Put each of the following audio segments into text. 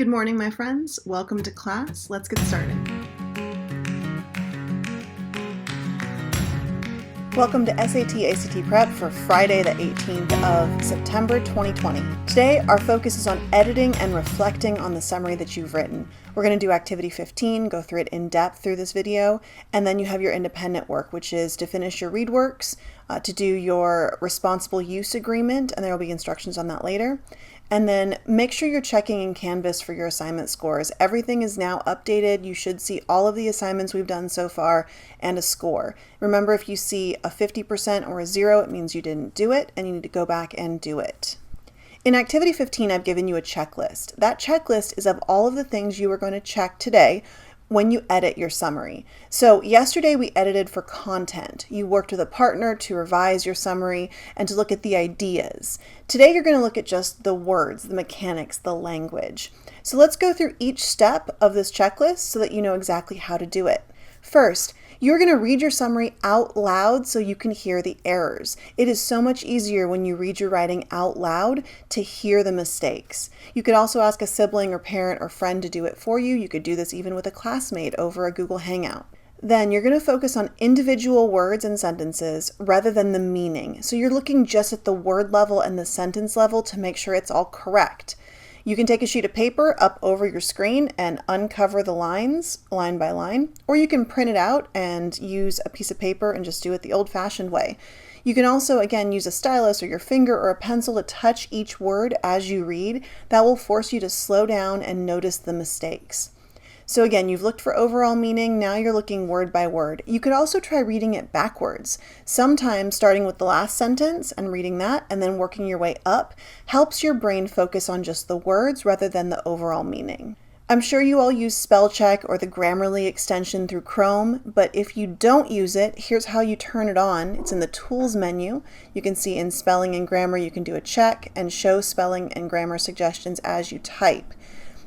Good morning, my friends. Welcome to class. Let's get started. Welcome to SAT/ACT Prep for Friday the 18th of September 2020. Today, our focus is on editing and reflecting on the summary that you've written. We're going to do activity 15, go through it in depth through this video, and then you have your independent work, which is to finish your ReadWorks, to do your responsible use agreement, and there will be instructions on that later. And then make sure you're checking in Canvas for your assignment scores. Everything is now updated. You should see all of the assignments we've done so far and a score. Remember, if you see a 50% or a 0, it means you didn't do it and you need to go back and do it. In activity 15, I've given you a checklist. That checklist is of all of the things you are going to check today when you edit your summary. So yesterday we edited for content. You worked with a partner to revise your summary and to look at the ideas. Today you're going to look at just the words, the mechanics, the language. So let's go through each step of this checklist so that you know exactly how to do it. First, you're going to read your summary out loud so you can hear the errors. It is so much easier when you read your writing out loud to hear the mistakes. You could also ask a sibling or parent or friend to do it for you. You could do this even with a classmate over a Google Hangout. Then you're going to focus on individual words and sentences rather than the meaning. So you're looking just at the word level and the sentence level to make sure it's all correct. You can take a sheet of paper up over your screen and uncover the lines line by line, or you can print it out and use a piece of paper and just do it the old-fashioned way. You can also, again, use a stylus or your finger or a pencil to touch each word as you read. That will force you to slow down and notice the mistakes. So again, you've looked for overall meaning, now you're looking word by word. You could also try reading it backwards. Sometimes starting with the last sentence and reading that and then working your way up helps your brain focus on just the words rather than the overall meaning. I'm sure you all use spell check or the Grammarly extension through Chrome, but if you don't use it, here's how you turn it on. It's in the Tools menu. You can see in Spelling and Grammar, you can do a check and show spelling and grammar suggestions as you type.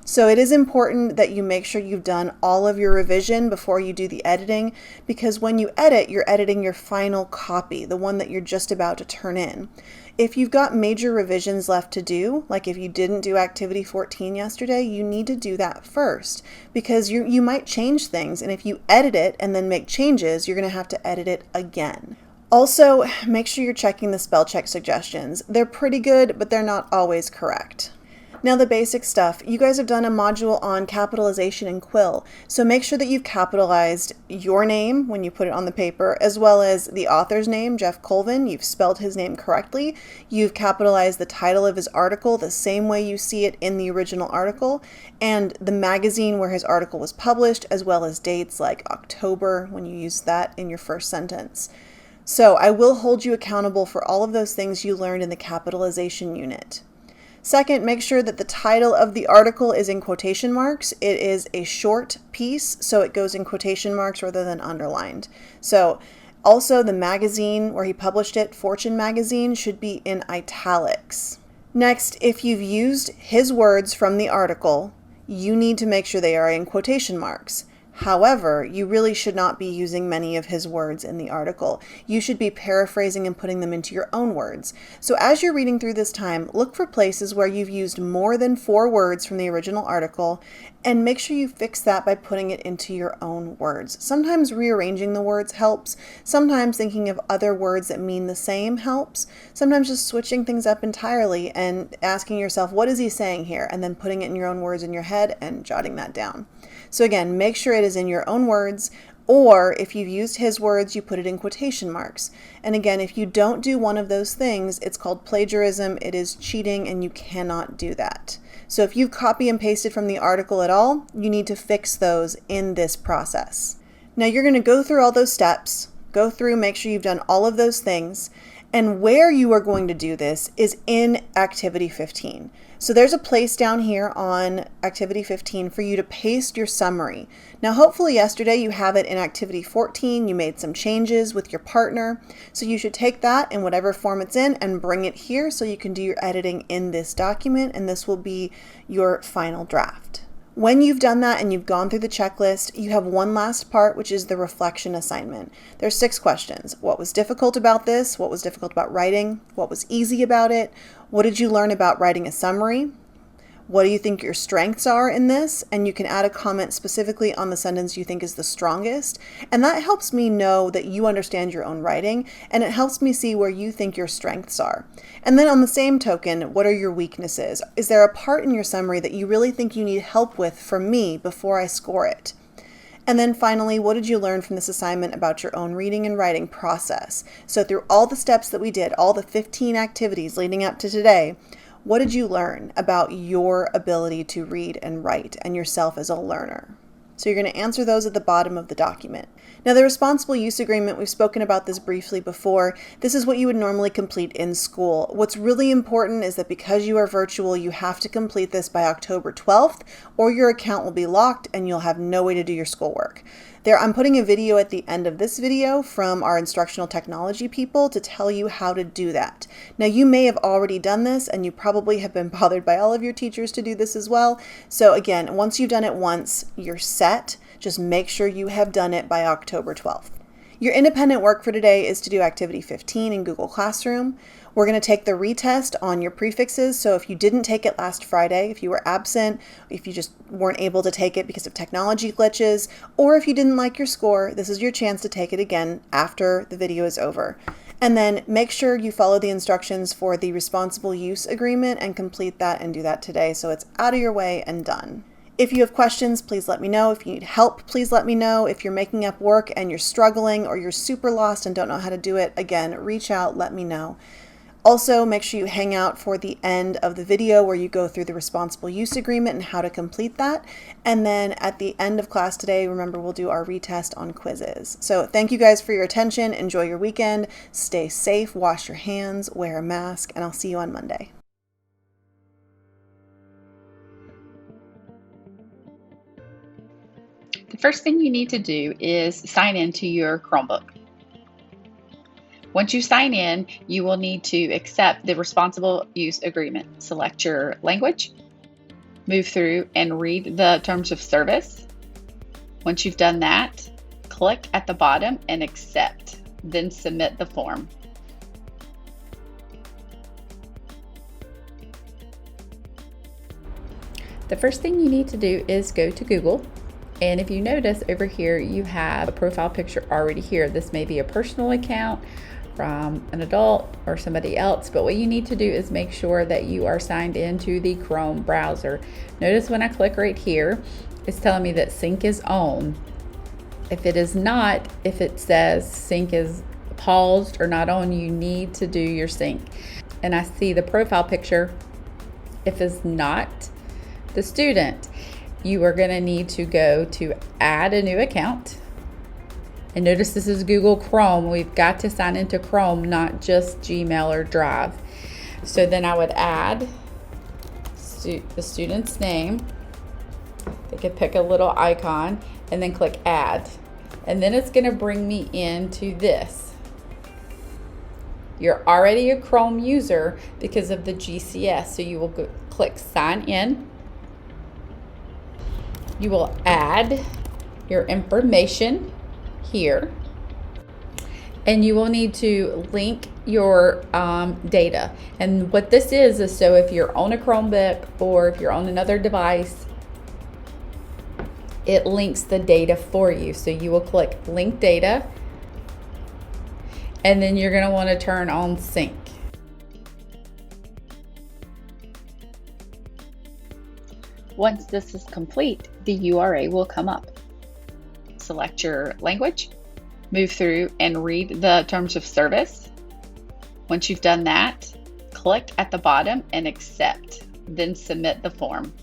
So it is important that you make sure you've done all of your revision before you do the editing, because when you edit, you're editing your final copy, the one that you're just about to turn in. If you've got major revisions left to do, like if you didn't do activity 14 yesterday, you need to do that first, because you might change things, and if you edit it and then make changes, you're going to have to edit it again. Also, make sure you're checking the spell check suggestions. They're pretty good, but they're not always correct. Now the basic stuff. You guys have done a module on capitalization in Quill, so make sure that you've capitalized your name when you put it on the paper, as well as the author's name, Jeff Colvin. You've spelled his name correctly. You've capitalized the title of his article the same way you see it in the original article, and the magazine where his article was published, as well as dates like October when you use that in your first sentence. So I will hold you accountable for all of those things you learned in the capitalization unit. Second, make sure that the title of the article is in quotation marks. It is a short piece, so it goes in quotation marks rather than underlined. So also the magazine where he published it, Fortune magazine, should be in italics. Next, if you've used his words from the article, you need to make sure they are in quotation marks. However, you really should not be using many of his words in the article. You should be paraphrasing and putting them into your own words. So as you're reading through this time, look for places where you've used more than 4 words from the original article, and make sure you fix that by putting it into your own words. Sometimes rearranging the words helps. Sometimes thinking of other words that mean the same helps. Sometimes just switching things up entirely and asking yourself, what is he saying here? And then putting it in your own words in your head and jotting that down. So again, make sure it is in your own words, or if you've used his words, you put it in quotation marks. And again, if you don't do one of those things, it's called plagiarism, it is cheating, and you cannot do that. So if you copy and pasted from the article at all, you need to fix those in this process. Now you're going to go through all those steps, make sure you've done all of those things, and where you are going to do this is in activity 15. So there's a place down here on activity 15 for you to paste your summary. Now hopefully yesterday you have it in activity 14, you made some changes with your partner, so you should take that in whatever form it's in and bring it here so you can do your editing in this document, and this will be your final draft. When you've done that and you've gone through the checklist, you have one last part, which is the reflection assignment. There's 6 questions. What was difficult about this? What was difficult about writing? What was easy about it? What did you learn about writing a summary? What do you think your strengths are in this? And you can add a comment specifically on the sentence you think is the strongest. And that helps me know that you understand your own writing, and it helps me see where you think your strengths are. And then on the same token, what are your weaknesses? Is there a part in your summary that you really think you need help with from me before I score it? And then finally, what did you learn from this assignment about your own reading and writing process? So through all the steps that we did, all the 15 activities leading up to today, what did you learn about your ability to read and write and yourself as a learner? So you're going to answer those at the bottom of the document. Now, the responsible use agreement, we've spoken about this briefly before. This is what you would normally complete in school. What's really important is that because you are virtual, you have to complete this by October 12th, or your account will be locked and you'll have no way to do your schoolwork. I'm putting a video at the end of this video from our instructional technology people to tell you how to do that. Now, you may have already done this, and you probably have been bothered by all of your teachers to do this as well. So again, once you've done it once, you're set. Just make sure you have done it by October 12th. Your independent work for today is to do activity 15 in Google Classroom. We're going to take the retest on your prefixes. So if you didn't take it last Friday, if you were absent, if you just weren't able to take it because of technology glitches, or if you didn't like your score, this is your chance to take it again after the video is over. And then make sure you follow the instructions for the responsible use agreement and complete that and do that today so it's out of your way and done. If you have questions, please let me know. If you need help, please let me know. If you're making up work and you're struggling or you're super lost and don't know how to do it, again, reach out, let me know. Also, make sure you hang out for the end of the video where you go through the responsible use agreement and how to complete that. And then at the end of class today, remember, we'll do our retest on quizzes. So thank you guys for your attention. Enjoy your weekend. Stay safe, wash your hands, wear a mask, and I'll see you on Monday. The first thing you need to do is sign into your Chromebook. Once you sign in, you will need to accept the responsible use agreement. Select your language, move through and read the terms of service. Once you've done that, click at the bottom and accept, then submit the form. The first thing you need to do is go to Google. And if you notice over here, you have a profile picture already here. This may be a personal account from an adult or somebody else, but what you need to do is make sure that you are signed into the Chrome browser. Notice when I click right here, it's telling me that sync is on. If it is not, if it says sync is paused or not on, you need to do your sync. And I see the profile picture. If it's not the student, you are going to need to go to add a new account. And notice this is Google Chrome. We've got to sign into Chrome, not just Gmail or Drive. So then I would add the student's name. They could pick a little icon and then click add. And then it's going to bring me into this. You're already a Chrome user because of the GCS. So you will click sign in. You will add your information here, and you will need to link your data. And what this is so if you're on a Chromebook or if you're on another device, it links the data for you. So you will click link data, and then you're going to want to turn on sync. Once this is complete, the URA will come up. Select your language, move through and read the terms of service. Once you've done that, click at the bottom and accept, then submit the form.